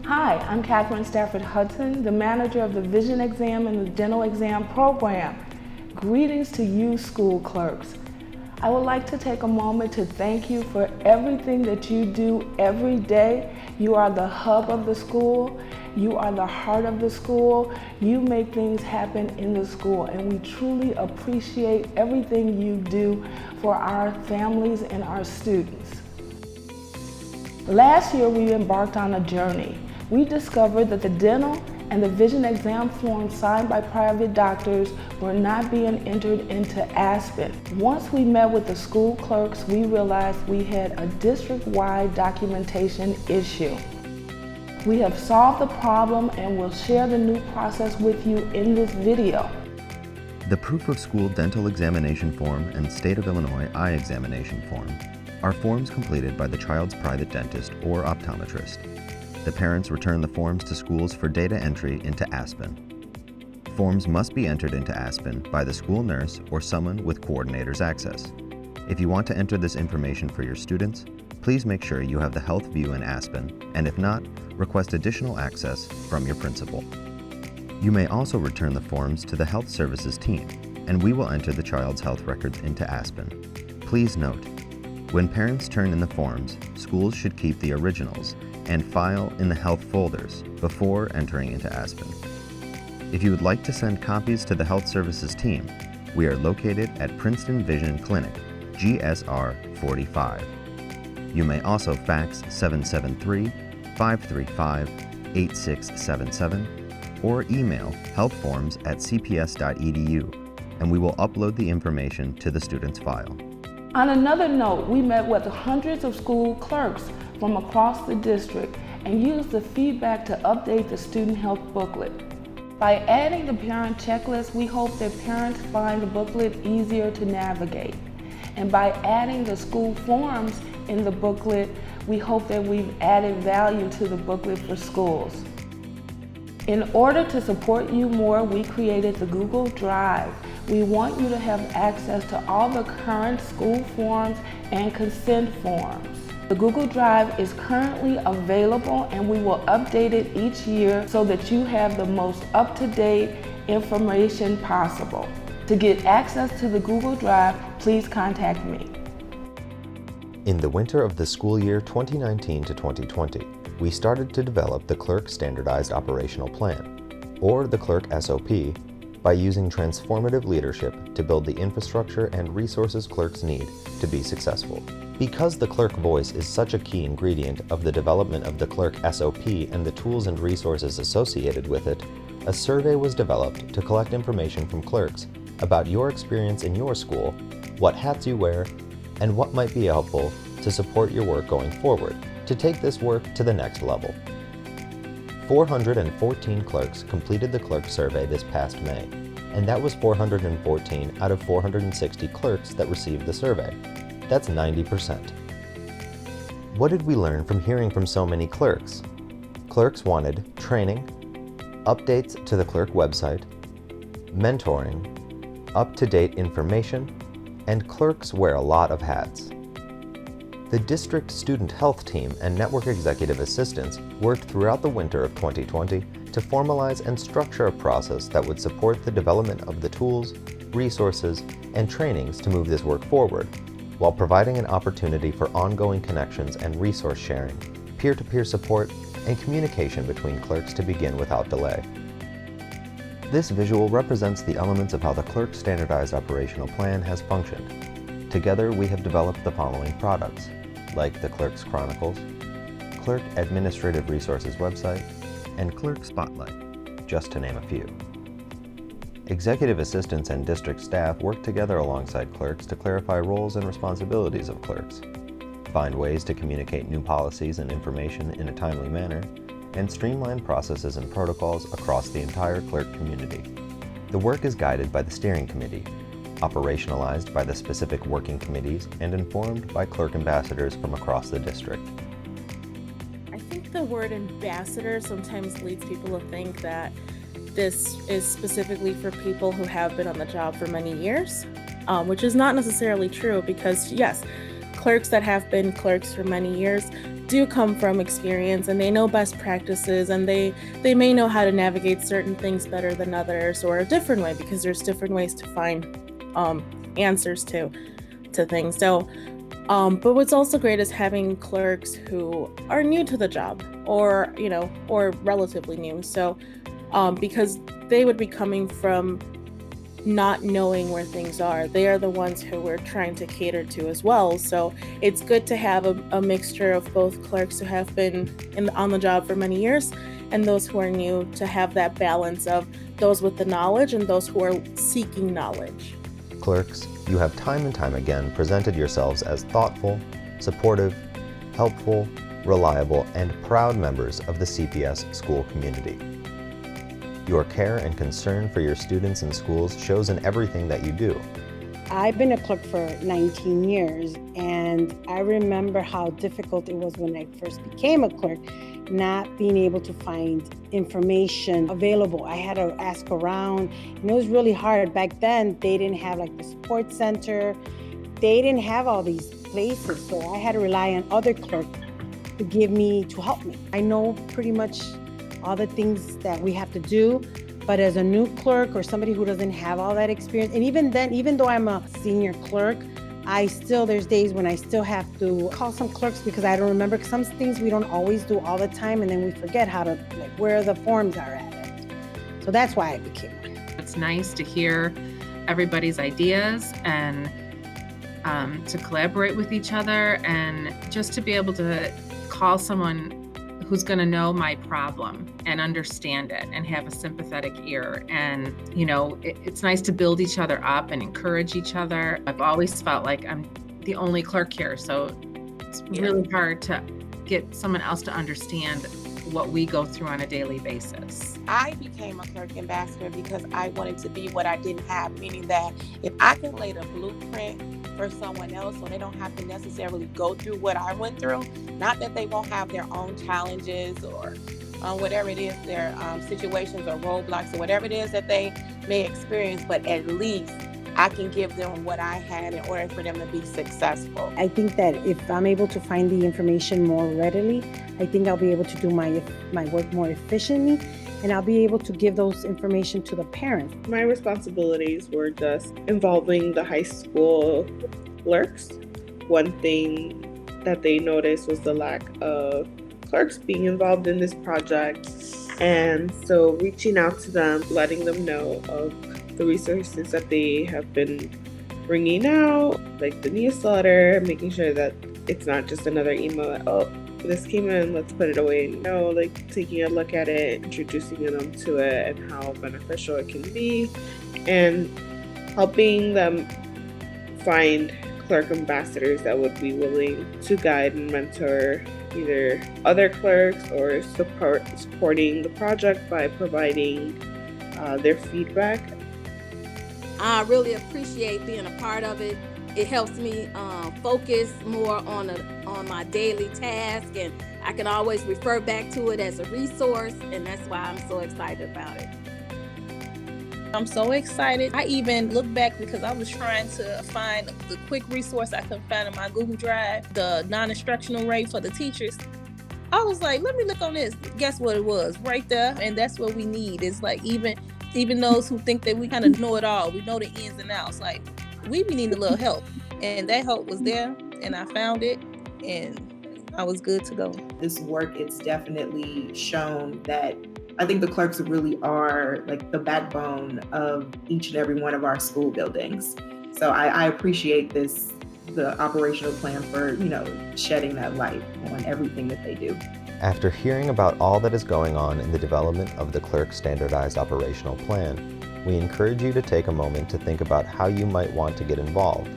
Hi, I'm Catherine Stafford Hudson, the manager of the Vision Exam and the Dental Exam program. Greetings to you, school clerks. I would like to take a moment to thank you for everything that you do every day. You are the hub of the school. You are the heart of the school. You make things happen in the school, and we truly appreciate everything you do for our families and our students. Last year, we embarked on a journey. We discovered that the dental and the vision exam forms signed by private doctors were not being entered into Aspen. Once we met with the school clerks, we realized we had a district-wide documentation issue. We have solved the problem and will share the new process with you in this video. The Proof of School Dental Examination Form and State of Illinois Eye Examination Form are forms completed by the child's private dentist or optometrist. The parents return the forms to schools for data entry into Aspen. Forms must be entered into Aspen by the school nurse or someone with coordinator's access. If you want to enter this information for your students, please make sure you have the health view in Aspen, and if not, request additional access from your principal. You may also return the forms to the health services team, and we will enter the child's health records into Aspen. Please note, when parents turn in the forms, schools should keep the originals and file in the health folders before entering into Aspen. If you would like to send copies to the health services team, we are located at Princeton Vision Clinic, GSR 45. You may also fax 773-535-8677 or email healthforms@cps.edu, and we will upload the information to the student's file. On another note, we met with hundreds of school clerks from across the district and used the feedback to update the student health booklet. By adding the parent checklist, we hope that parents find the booklet easier to navigate. And by adding the school forms in the booklet, we hope that we've added value to the booklet for schools. In order to support you more, we created the Google Drive. We want you to have access to all the current school forms and consent forms. The Google Drive is currently available, and we will update it each year so that you have the most up-to-date information possible. To get access to the Google Drive, please contact me. In the winter of the school year 2019 to 2020, we started to develop the Clerk Standardized Operational Plan, or the Clerk SOP, by using transformative leadership to build the infrastructure and resources clerks need to be successful. Because the clerk voice is such a key ingredient of the development of the Clerk SOP and the tools and resources associated with it, a survey was developed to collect information from clerks about your experience in your school, what hats you wear, and what might be helpful to support your work going forward to take this work to the next level. 414 clerks completed the clerk survey this past May, and that was 414 out of 460 clerks that received the survey. That's 90%. What did we learn from hearing from so many clerks? Clerks wanted training, updates to the clerk website, mentoring, up-to-date information, and clerks wear a lot of hats. The district student health team and network executive assistants worked throughout the winter of 2020 to formalize and structure a process that would support the development of the tools, resources, and trainings to move this work forward, while providing an opportunity for ongoing connections and resource sharing, peer-to-peer support, and communication between clerks to begin without delay. This visual represents the elements of how the Clerk Standardized Operational Plan has functioned. Together, we have developed the following products, like the Clerk's Chronicles, Clerk Administrative Resources website, and Clerk Spotlight, just to name a few. Executive assistants and district staff work together alongside clerks to clarify roles and responsibilities of clerks, find ways to communicate new policies and information in a timely manner, and streamline processes and protocols across the entire clerk community. The work is guided by the steering committee, operationalized by the specific working committees, and informed by clerk ambassadors from across the district. I think the word ambassador sometimes leads people to think that this is specifically for people who have been on the job for many years, which is not necessarily true because, yes, clerks that have been clerks for many years do come from experience, and they know best practices, and they may know how to navigate certain things better than others, or a different way, because there's different ways to find answers to things. So but what's also great is having clerks who are new to the job, or or relatively new. So because they would be coming from not knowing where things are. They are the ones who we're trying to cater to as well. So it's good to have a mixture of both clerks who have been on the job for many years and those who are new, to have that balance of those with the knowledge and those who are seeking knowledge. Clerks, you have time and time again presented yourselves as thoughtful, supportive, helpful, reliable, and proud members of the CPS school community. Your care and concern for your students and schools shows in everything that you do. I've been a clerk for 19 years, and I remember how difficult it was when I first became a clerk, not being able to find information available. I had to ask around, and it was really hard. Back then, they didn't have like the support center. They didn't have all these places, so I had to rely on other clerks to help me. I know pretty much all the things that we have to do, but as a new clerk or somebody who doesn't have all that experience, and even then, even though I'm a senior clerk, there's days when I still have to call some clerks because I don't remember. Some things we don't always do all the time, and then we forget how to, where the forms are at. So that's why I became one. It's nice to hear everybody's ideas and to collaborate with each other, and just to be able to call someone who's going to know my problem and understand it and have a sympathetic ear. And, it's nice to build each other up and encourage each other. I've always felt like I'm the only clerk here, so it's really hard to get someone else to understand what we go through on a daily basis. I became a clerk ambassador because I wanted to be what I didn't have, meaning that if I can lay the blueprint for someone else so they don't have to necessarily go through what I went through, not that they won't have their own challenges or whatever it is, their situations or roadblocks or whatever it is that they may experience, but at least I can give them what I had in order for them to be successful. I think that if I'm able to find the information more readily, I think I'll be able to do my work more efficiently, and I'll be able to give those information to the parents. My responsibilities were just involving the high school clerks. One thing that they noticed was the lack of clerks being involved in this project, and so reaching out to them, letting them know of the resources that they have been bringing out, like the newsletter, making sure that it's not just another email that, oh, this came in, let's put it away. No, like taking a look at it, introducing them to it and how beneficial it can be, and helping them find clerk ambassadors that would be willing to guide and mentor either other clerks or supporting the project by providing their feedback. I really appreciate being a part of it. It helps me focus more on my daily task, and I can always refer back to it as a resource, and that's why I'm so excited about it. I'm so excited. I even looked back because I was trying to find the quick resource I could find in my Google Drive, the non-instructional rate for the teachers. I was like, let me look on this. Guess what it was? Right there. And that's what we need. It's like even those who think that we kind of know it all, we know the ins and outs, like we need a little help. And that help was there, and I found it, and I was good to go. This work, it's definitely shown that I think the clerks really are like the backbone of each and every one of our school buildings. So I appreciate the operational plan for, shedding that light on everything that they do. After hearing about all that is going on in the development of the Clerk Standardized Operational Plan, we encourage you to take a moment to think about how you might want to get involved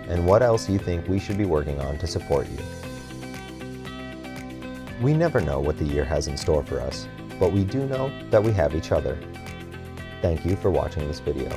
and what else you think we should be working on to support you. We never know what the year has in store for us, but we do know that we have each other. Thank you for watching this video.